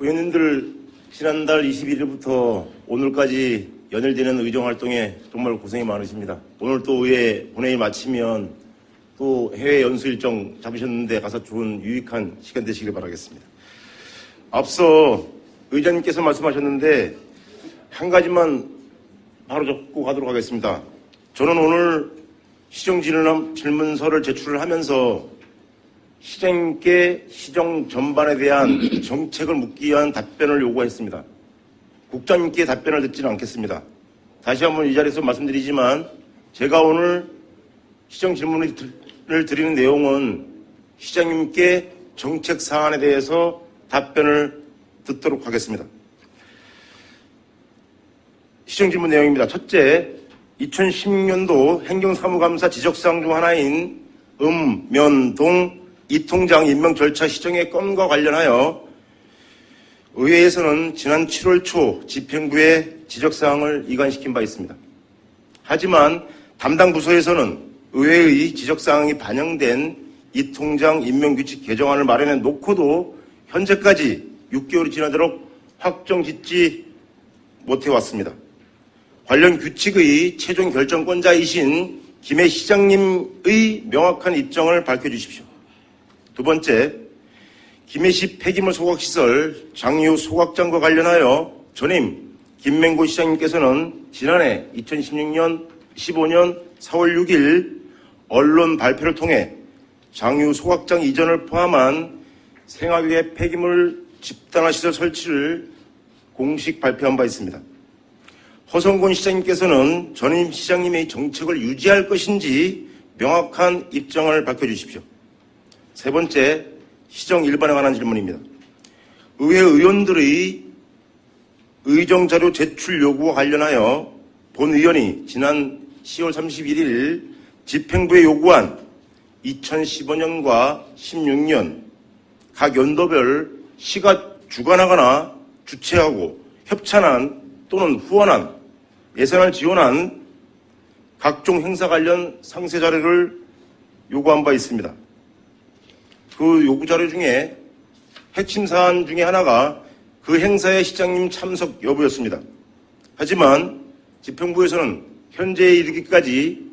의원님들 지난달 21일부터 오늘까지 연일되는 의정활동에 정말 고생이 많으십니다. 오늘 또 의회 본회의 마치면 또 해외 연수 일정 잡으셨는데 가서 좋은 유익한 시간 되시길 바라겠습니다. 앞서 의장님께서 말씀하셨는데 한 가지만 바로 적고 가도록 하겠습니다. 저는 오늘 시정질문서를 제출을 하면서 시장님께 시정 전반에 대한 정책을 묻기 위한 답변을 요구했습니다. 국장님께 답변을 듣지는 않겠습니다. 다시 한번 이 자리에서 말씀드리지만 제가 오늘 시정 질문을 드리는 내용은 시장님께 정책 사안에 대해서 답변을 듣도록 하겠습니다. 시정 질문 내용입니다. 첫째, 2016년도 행정사무감사 지적사항 중 하나인 면, 동 이 통장 임명 절차 시정의 건과 관련하여 의회에서는 지난 7월 초 집행부에 지적사항을 이관시킨 바 있습니다. 하지만 담당 부서에서는 의회의 지적사항이 반영된 이 통장 임명규칙 개정안을 마련해 놓고도 현재까지 6개월이 지나도록 확정짓지 못해왔습니다. 관련 규칙의 최종 결정권자이신 김해 시장님의 명확한 입장을 밝혀주십시오. 두 번째, 김해시 폐기물 소각시설 장유 소각장과 관련하여 전임 김맹고 시장님께서는 지난해 2016년 15년 4월 6일 언론 발표를 통해 장유 소각장 이전을 포함한 생활외 폐기물 집단화시설 설치를 공식 발표한 바 있습니다. 허성곤 시장님께서는 전임 시장님의 정책을 유지할 것인지 명확한 입장을 밝혀주십시오. 세 번째, 시정 일반에 관한 질문입니다. 의회 의원들의 의정자료 제출 요구와 관련하여 본 의원이 지난 10월 31일 집행부에 요구한 2015년과 16년 각 연도별 시가 주관하거나 주최하고 협찬한 또는 후원한 예산을 지원한 각종 행사 관련 상세 자료를 요구한 바 있습니다. 그 요구 자료 중에 핵심 사안 중에 하나가 그 행사의 시장님 참석 여부였습니다. 하지만 집행부에서는 현재에 이르기까지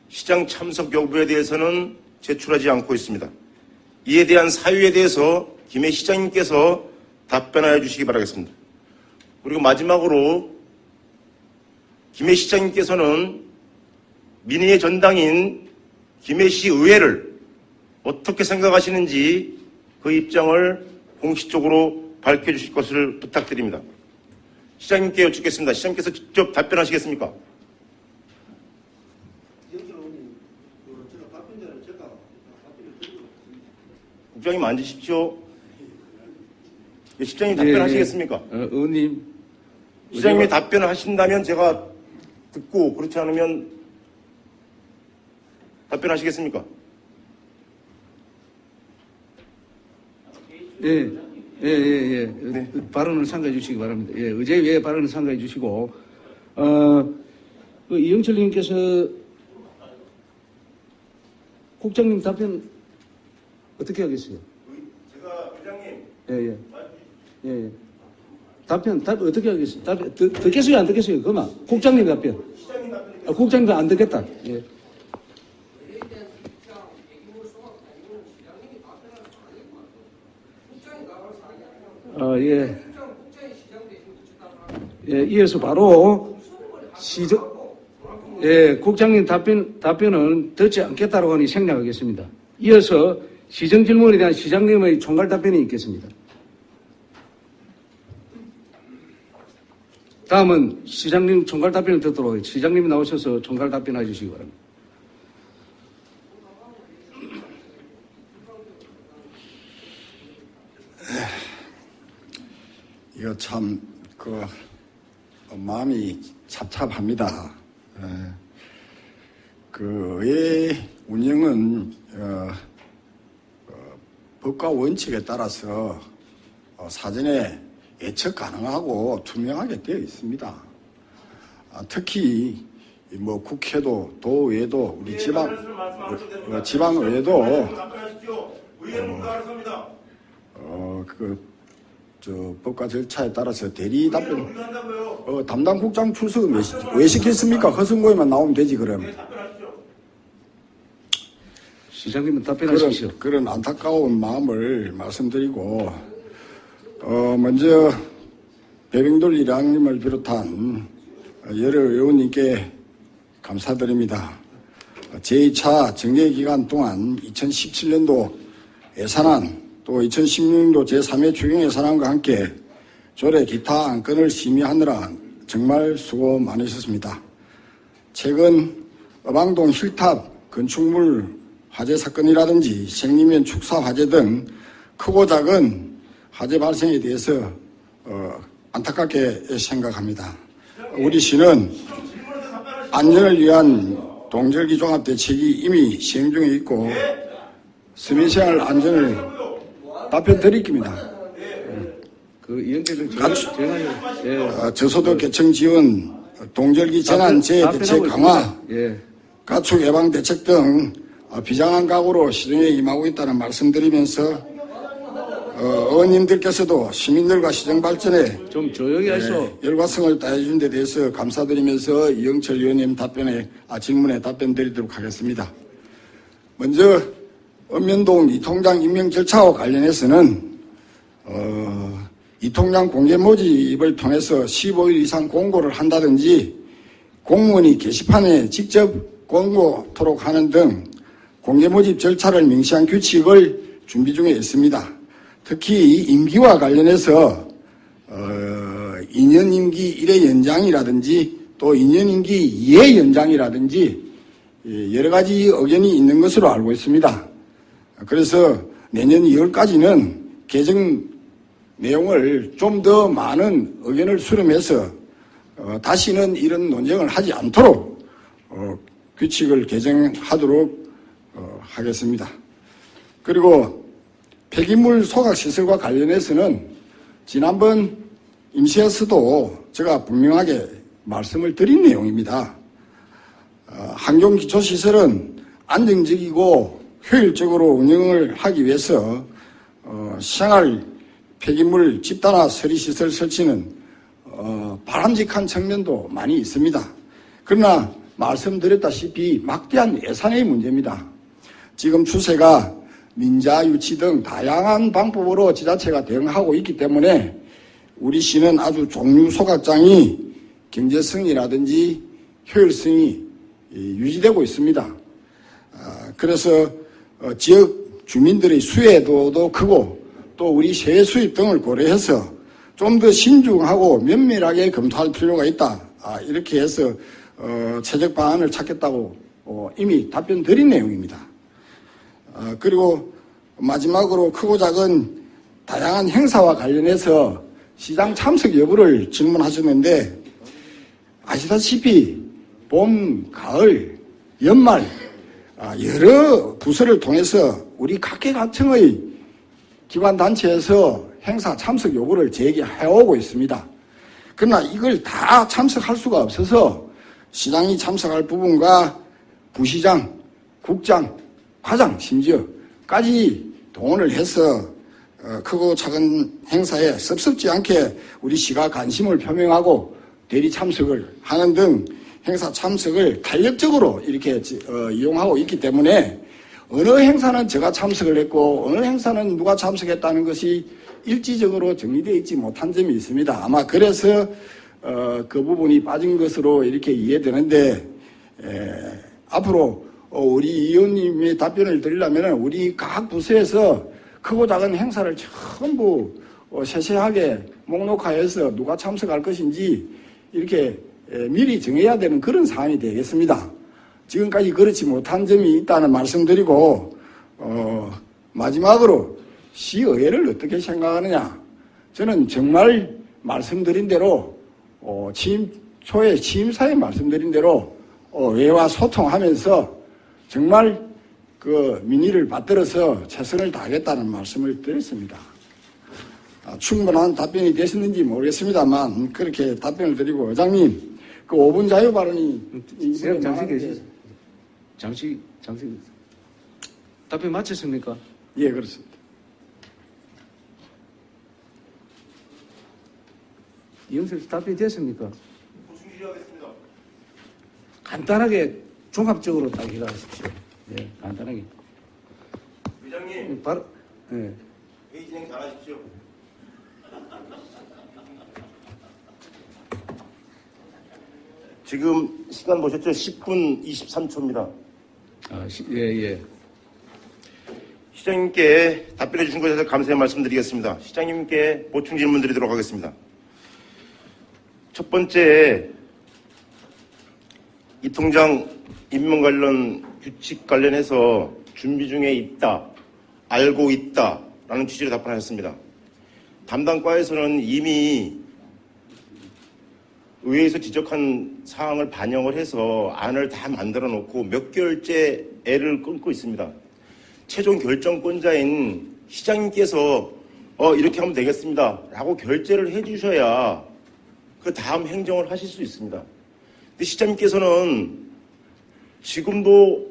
시장 참석 여부에 대해서는 제출하지 않고 있습니다. 이에 대한 사유에 대해서 김해 시장님께서 답변하여 주시기 바라겠습니다. 그리고 마지막으로 김해 시장님께서는 민의의 전당인 김해시 의회를 어떻게 생각하시는지 그 입장을 공식적으로 밝혀주실 것을 부탁드립니다. 시장님께 여쭙겠습니다. 시장님께서 직접 답변하시겠습니까? 국장님 앉으십시오. 시장님 답변하시겠습니까? 의원님. 시장님이 답변을 하신다면 제가 듣고 그렇지 않으면 답변하시겠습니까? 예. 네. 발언을 삼가해 주시기 바랍니다. 예, 의제외에 발언을 삼가해 주시고, 이영철님께서 국장님 답변 어떻게 하겠어요? 제가 의장님. 예. 답변 어떻게 하겠어요? 듣겠어요? 안 듣겠어요? 그만. 국장님 답변. 시장님 답변. 국장님도 안 듣겠다. 예. 이어서 바로 국장님 답변은 듣지 않겠다고 하니 생략하겠습니다. 이어서 시정 질문에 대한 시장님의 총괄 답변이 있겠습니다. 다음은 시장님 총괄 답변을 듣도록 하겠습니다. 시장님이 나오셔서 총괄 답변해 주시기 바랍니다. 이거 참, 마음이 찹찹합니다. 의회 운영은, 법과 원칙에 따라서 사전에 예측 가능하고 투명하게 되어 있습니다. 특히, 국회도, 도의회도, 우리 지방의회도, 법과 절차에 따라서 대리 답변, 담당 국장 출석 왜 시켰습니까? 허승고에만 나오면 되지, 그럼. 시장님은 답변하십시오. 그런 안타까운 마음을 말씀드리고, 먼저, 배병돌 이랑님을 비롯한 여러 의원님께 감사드립니다. 제2차 정례기간 동안 2017년도 예산안 또 2016년도 제3회 추경 예산안과 함께 조례 기타 안건을 심의하느라 정말 수고 많으셨습니다. 최근 어방동 힐탑 건축물 화재 사건이라든지 생리면 축사 화재 등 크고 작은 화재 발생에 대해서 안타깝게 생각합니다. 우리 시는 안전을 위한 동절기 종합대책이 이미 시행 중에 있고 시민생활 안전을 답변 드리겠습니다. 이영재는 저소득 계층 지원, 동절기 재난재해 대책 강화, 예. 가축 예방 대책 등 비장한 각오로 시정에 임하고 있다는 말씀드리면서 의원님들께서도 시민들과 시정 발전에 좀 조용히 하시오. 열과성을 다해준 데 대해서 감사드리면서 이영철 의원님 질문에 답변 드리도록 하겠습니다. 먼저 읍면동 이 통장 임명 절차와 관련해서는 이 통장 공개 모집을 통해서 15일 이상 공고를 한다든지 공무원이 게시판에 직접 공고토록 하는 등 공개 모집 절차를 명시한 규칙을 준비 중에 있습니다. 특히 임기와 관련해서 2년 임기 1회 연장이라든지 또 2년 임기 2회 연장이라든지 여러 가지 의견이 있는 것으로 알고 있습니다. 그래서 내년 2월까지는 개정 내용을 좀 더 많은 의견을 수렴해서 다시는 이런 논쟁을 하지 않도록 규칙을 개정하도록 하겠습니다. 그리고 폐기물 소각시설과 관련해서는 지난번 임시에서도 제가 분명하게 말씀을 드린 내용입니다. 환경기초시설은 안정적이고 효율적으로 운영을 하기 위해서 생활 폐기물 집단화 처리시설 설치는 바람직한 측면도 많이 있습니다. 그러나 말씀드렸다시피 막대한 예산의 문제입니다. 지금 추세가 민자, 유치 등 다양한 방법으로 지자체가 대응하고 있기 때문에 우리 시는 아주 종류 소각장이 경제성이라든지 효율성이 유지되고 있습니다. 그래서 지역 주민들의 수혜도도 크고 또 우리 세외 수입 등을 고려해서 좀 더 신중하고 면밀하게 검토할 필요가 있다. 이렇게 해서 최적 방안을 찾겠다고 이미 답변 드린 내용입니다. 그리고 마지막으로 크고 작은 다양한 행사와 관련해서 시장 참석 여부를 질문하셨는데 아시다시피 봄, 가을, 연말 여러 부서를 통해서 우리 각계각층의 기관단체에서 행사 참석 요구를 제기해오고 있습니다. 그러나 이걸 다 참석할 수가 없어서 시장이 참석할 부분과 부시장, 국장, 과장 심지어까지 동원을 해서 크고 작은 행사에 섭섭지 않게 우리 시가 관심을 표명하고 대리 참석을 하는 등 행사 참석을 탄력적으로 이렇게 이용하고 있기 때문에 어느 행사는 제가 참석을 했고 어느 행사는 누가 참석했다는 것이 일지적으로 정리되어 있지 못한 점이 있습니다. 아마 그래서 그 부분이 빠진 것으로 이렇게 이해되는데 앞으로 우리 의원님의 답변을 드리려면 우리 각 부서에서 크고 작은 행사를 전부 세세하게 목록하여서 누가 참석할 것인지 이렇게 미리 정해야 되는 그런 사안이 되겠습니다. 지금까지 그렇지 못한 점이 있다는 말씀드리고 마지막으로 시의회를 어떻게 생각하느냐. 저는 정말 말씀드린 대로 초에 취임사에 말씀드린 대로 의회와 소통하면서 정말 그 민의를 받들어서 최선을 다하겠다는 말씀을 드렸습니다. 충분한 답변이 되셨는지 모르겠습니다만 그렇게 답변을 드리고 의장님 그 5분 자유 발언이 잠시 계시죠. 잠시 답변 마쳤습니까? 예, 그렇습니다. 이영석 씨 답변이 됐습니까? 보충 질의하겠습니다. 간단하게 종합적으로 딱 해가십시오. 예, 간단하게. 의장님, 바로, 예. 회의 진행 잘하십시오. 지금 시간 보셨죠? 10분 23초입니다. 예. 시장님께 답변해 주신 것에 대해서 감사의 말씀드리겠습니다. 시장님께 보충 질문 드리도록 하겠습니다. 첫 번째, 이 통장 임명 관련 규칙 관련해서 준비 중에 있다, 알고 있다라는 취지로 답변하셨습니다. 담당 과에서는 이미 의회에서 지적한 사항을 반영을 해서 안을 다 만들어 놓고 몇 개월째 애를 끊고 있습니다. 최종 결정권자인 시장님께서 이렇게 하면 되겠습니다 라고 결재를 해주셔야 그 다음 행정을 하실 수 있습니다. 근데 시장님께서는 지금도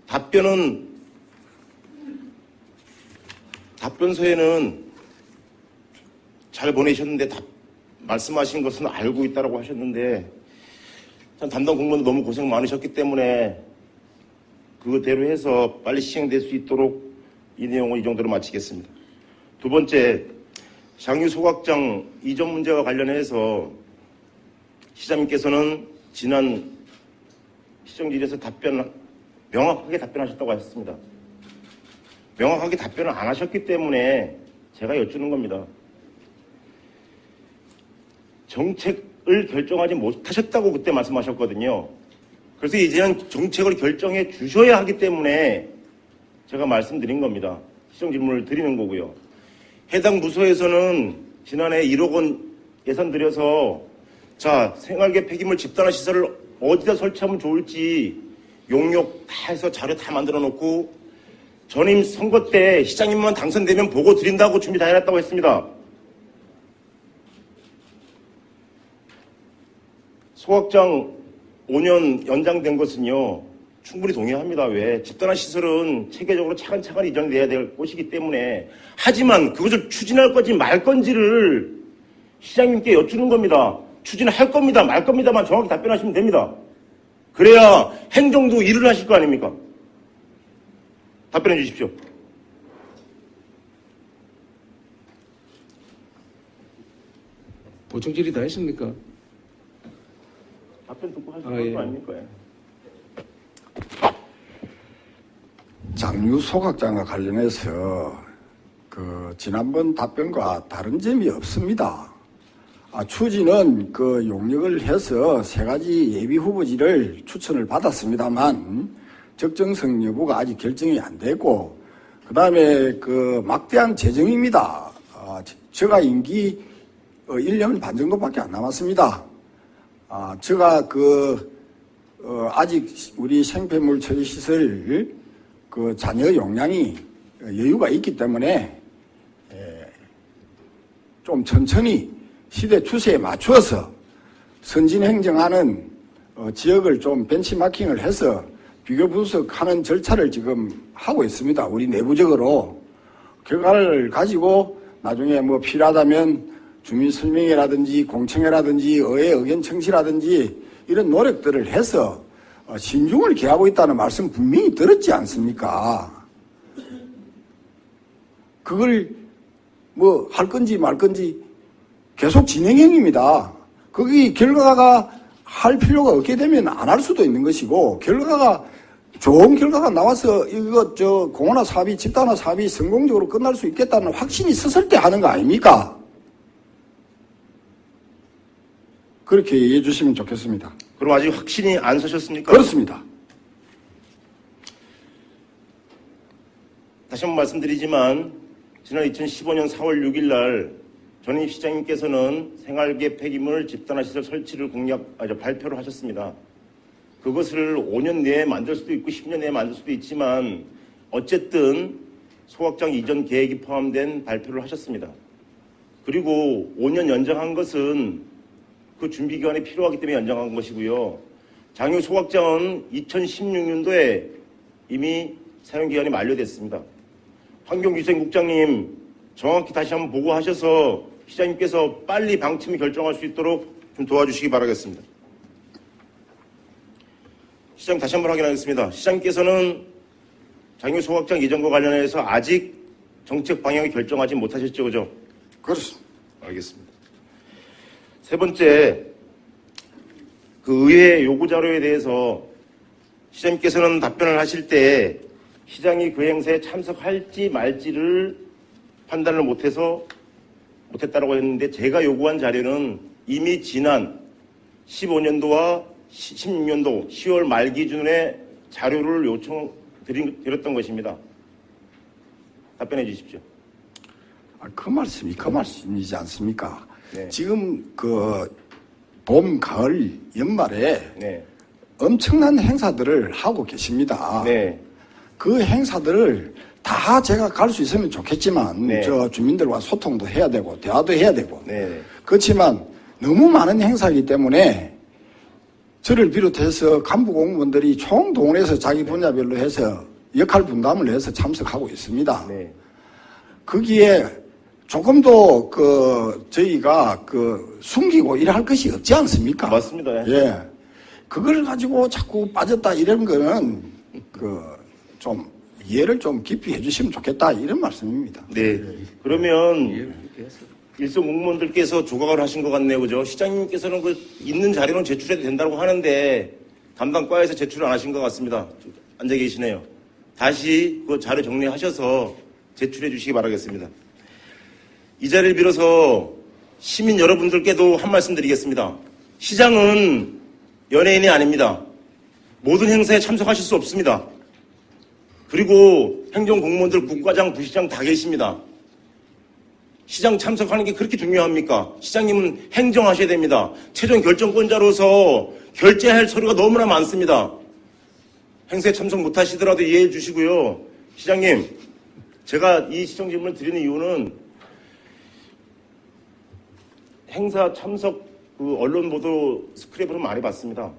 답변서에는 잘 보내셨는데 말씀하신 것은 알고 있다고 하셨는데 참 담당 공무원도 너무 고생 많으셨기 때문에 그대로 해서 빨리 시행될 수 있도록 이 내용을 이 정도로 마치겠습니다. 두 번째, 장유 소각장 이전 문제와 관련해서 시장님께서는 지난 시정질에서 명확하게 답변하셨다고 하셨습니다. 명확하게 답변을 안 하셨기 때문에 제가 여쭈는 겁니다. 정책을 결정하지 못하셨다고 그때 말씀하셨거든요. 그래서 이제는 정책을 결정해 주셔야 하기 때문에 제가 말씀드린 겁니다. 시정 질문을 드리는 거고요. 해당 부서에서는 지난해 1억 원 예산 들여서 생활계 폐기물 집단화 시설을 어디다 설치하면 좋을지 용역 다 해서 자료 다 만들어 놓고 전임 선거 때 시장님만 당선되면 보고 드린다고 준비 다 해놨다고 했습니다. 소각장 5년 연장된 것은요, 충분히 동의합니다. 왜? 집단화 시설은 체계적으로 차근차근 이전돼야 될 곳이기 때문에. 하지만 그것을 추진할 건지 말 건지를 시장님께 여쭈는 겁니다. 추진할 겁니다, 말 겁니다만 정확히 답변하시면 됩니다. 그래야 행정도 일을 하실 거 아닙니까? 답변해 주십시오. 보충 질의 다 했습니까? 답변 듣고 하실 예. 거 아닙니까? 장유 소각장과 관련해서 지난번 답변과 다른 점이 없습니다. 추진은 용역을 해서 세 가지 예비 후보지를 추천을 받았습니다만 적정성 여부가 아직 결정이 안 되고, 그 다음에 막대한 재정입니다. 제가 임기 1년 반 정도밖에 안 남았습니다. 제가 아직 우리 생폐물 처리시설 잔여 용량이 여유가 있기 때문에 좀 천천히 시대 추세에 맞춰서 선진 행정하는 지역을 좀 벤치마킹을 해서 비교 분석하는 절차를 지금 하고 있습니다. 우리 내부적으로 결과를 가지고 나중에 필요하다면 주민 설명회라든지 공청회라든지 의회 의견 청취라든지 이런 노력들을 해서 신중을 기하고 있다는 말씀 분명히 들었지 않습니까? 그걸 할 건지 말 건지 계속 진행형입니다. 거기 결과가 할 필요가 없게 되면 안 할 수도 있는 것이고, 좋은 결과가 나와서 공원화 사업이 집단화 사업이 성공적으로 끝날 수 있겠다는 확신이 있었을 때 하는 거 아닙니까? 그렇게 이해해 주시면 좋겠습니다. 그럼 아직 확신이 안 서셨습니까? 그렇습니다. 다시 한번 말씀드리지만 지난 2015년 4월 6일 날 전임 시장님께서는 생활계 폐기물 집단화시설 설치를 발표를 하셨습니다. 그것을 5년 내에 만들 수도 있고 10년 내에 만들 수도 있지만 어쨌든 소각장 이전 계획이 포함된 발표를 하셨습니다. 그리고 5년 연장한 것은 그 준비 기간이 필요하기 때문에 연장한 것이고요. 장유 소각장은 2016년도에 이미 사용 기간이 만료됐습니다. 환경위생국장님 정확히 다시 한번 보고하셔서 시장님께서 빨리 방침을 결정할 수 있도록 좀 도와주시기 바라겠습니다. 시장님 다시 한번 확인하겠습니다. 시장님께서는 장유 소각장 이전과 관련해서 아직 정책 방향을 결정하지 못하셨죠, 그죠? 그렇습니다. 알겠습니다. 세 번째, 그 의회 요구 자료에 대해서 시장님께서는 답변을 하실 때 시장이 그 행사에 참석할지 말지를 판단을 못했다라고 했는데 제가 요구한 자료는 이미 지난 15년도와 16년도 10월 말 기준의 자료를 요청드렸던 것입니다. 답변해 주십시오. 그 말씀이지 않습니까? 네. 지금 봄, 가을, 연말에 네. 엄청난 행사들을 하고 계십니다. 네. 그 행사들을 다 제가 갈 수 있으면 좋겠지만 네. 저 주민들과 소통도 해야 되고 대화도 해야 되고 네. 그렇지만 너무 많은 행사이기 때문에 저를 비롯해서 간부 공무원들이 총동원해서 자기 분야별로 해서 역할 분담을 해서 참석하고 있습니다. 네. 거기에 조금도 저희가 숨기고 이래 할 것이 없지 않습니까? 맞습니다. 예. 그걸 가지고 자꾸 빠졌다 이런 거는 좀 이해를 좀 깊이 해주시면 좋겠다 이런 말씀입니다. 네. 그러면 일선 공무원들께서 조각을 하신 것 같네요. 그죠? 시장님께서는 있는 자료는 제출해도 된다고 하는데 담당과에서 제출을 안 하신 것 같습니다. 앉아 계시네요. 다시 그 자료 정리하셔서 제출해 주시기 바라겠습니다. 이 자리를 빌어서 시민 여러분들께도 한 말씀 드리겠습니다. 시장은 연예인이 아닙니다. 모든 행사에 참석하실 수 없습니다. 그리고 행정공무원들, 국과장, 부시장 다 계십니다. 시장 참석하는 게 그렇게 중요합니까? 시장님은 행정하셔야 됩니다. 최종 결정권자로서 결재할 서류가 너무나 많습니다. 행사에 참석 못하시더라도 이해해 주시고요. 시장님, 제가 이 시정 질문을 드리는 이유는 행사 참석 언론 보도 스크랩으로 많이 봤습니다.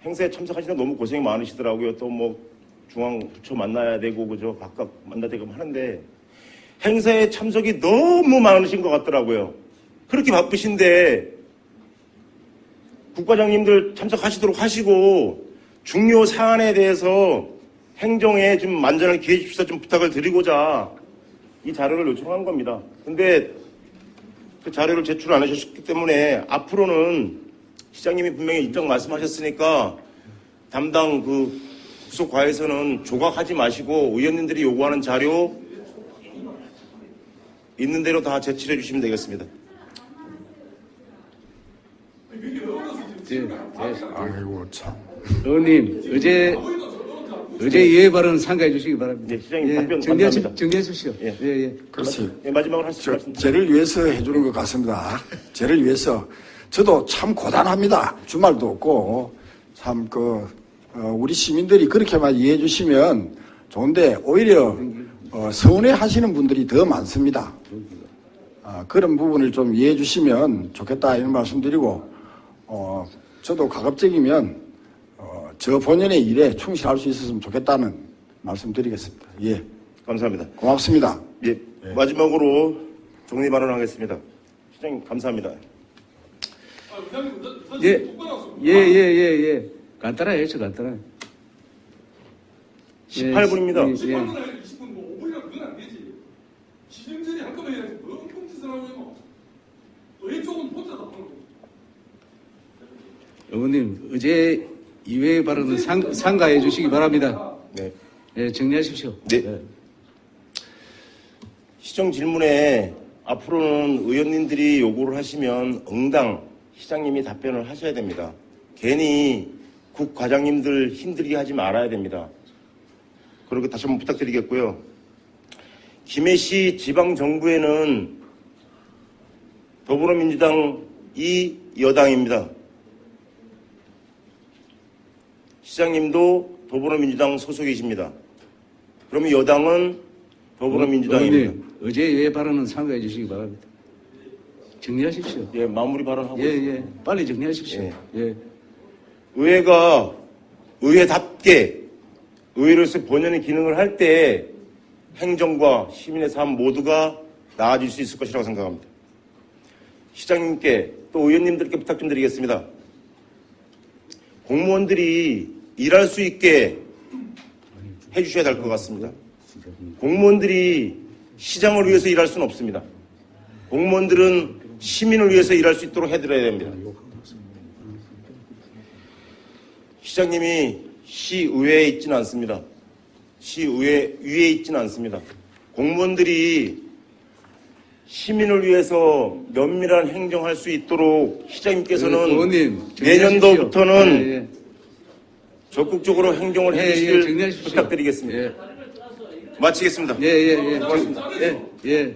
행사에 참석하시는 너무 고생이 많으시더라고요. 또 중앙부처 만나야 되고 그죠? 각각 만나야 되고 하는데 행사에 참석이 너무 많으신 것 같더라고요. 그렇게 바쁘신데 국과장님들 참석하시도록 하시고 중요 사안에 대해서 행정에 좀 만전을 기해 주십사 좀 부탁을 드리고자 이 자료를 요청한 겁니다. 근데 그 자료를 제출 안 하셨기 때문에 앞으로는 시장님이 분명히 입장 말씀하셨으니까 담당 부속과에서는 조각하지 마시고 의원님들이 요구하는 자료 있는 대로 다 제출해 주시면 되겠습니다. 아이고 참. 의원님, 어제 예외 발언 상가해 주시기 바랍니다. 네, 시장님 답변 감사합니다. 정리해 주십시오. 예. 그렇지. 네, 마지막으로 하시죠. 말씀. 쟤를 위해서 해주는 것 같습니다. 쟤를 위해서. 저도 참 고단합니다. 주말도 없고, 참, 우리 시민들이 그렇게만 이해해 주시면 좋은데, 오히려, 서운해 하시는 분들이 더 많습니다. 그런 부분을 좀 이해해 주시면 좋겠다, 이런 말씀 드리고, 저도 가급적이면, 저 본연의 일에 충실할 수 있었으면 좋겠다는 말씀 드리겠습니다. 예. 감사합니다. 고맙습니다. 예, 마지막으로 정리 발언하겠습니다. 시장님 감사합니다. 예. 간단해요, 간단해. 18분입니다. 18분 아니라 20분, 5분이라도 그건 안 되지. 시정전이 한꺼번에 해야지. 뭐 엉뚱짓을 하고 있노. 또 이쪽은 혼자 다 하는 거. 의원님, 어제 이외의 발언은 상가해 주시기 바랍니다. 네. 예, 정리하십시오. 네. 시정 질문에 앞으로는 의원님들이 요구를 하시면 응당 시장님이 답변을 하셔야 됩니다. 괜히 국 과장님들 힘들게 하지 말아야 됩니다. 그렇게 다시 한번 부탁드리겠고요. 김해시 지방정부에는 더불어민주당이 여당입니다. 시장님도 더불어민주당 소속이십니다. 그러면 여당은 더불어민주당입니다. 의원님, 어제 예외 발언은 상가해 주시기 바랍니다. 정리하십시오. 예, 마무리 발언하고 예. 빨리 정리하십시오. 예. 의회가 의회답게 의회로서 본연의 기능을 할 때 행정과 시민의 삶 모두가 나아질 수 있을 것이라고 생각합니다. 시장님께 또 의원님들께 부탁 좀 드리겠습니다. 공무원들이 일할 수 있게 해주셔야 될 것 같습니다. 공무원들이 시장을 위해서 일할 수는 없습니다. 공무원들은 시민을 위해서 일할 수 있도록 해드려야 됩니다. 시장님이 시의회에 있지는 않습니다. 시의회 위에 있지는 않습니다. 공무원들이 시민을 위해서 면밀한 행정할 수 있도록 시장님께서는 의원님, 내년도부터는 예, 예. 적극적으로 행정을 예, 해주시길 정리하십시오. 부탁드리겠습니다. 예. 마치겠습니다. 예, 예, 예. 고맙습니다. 예, 예.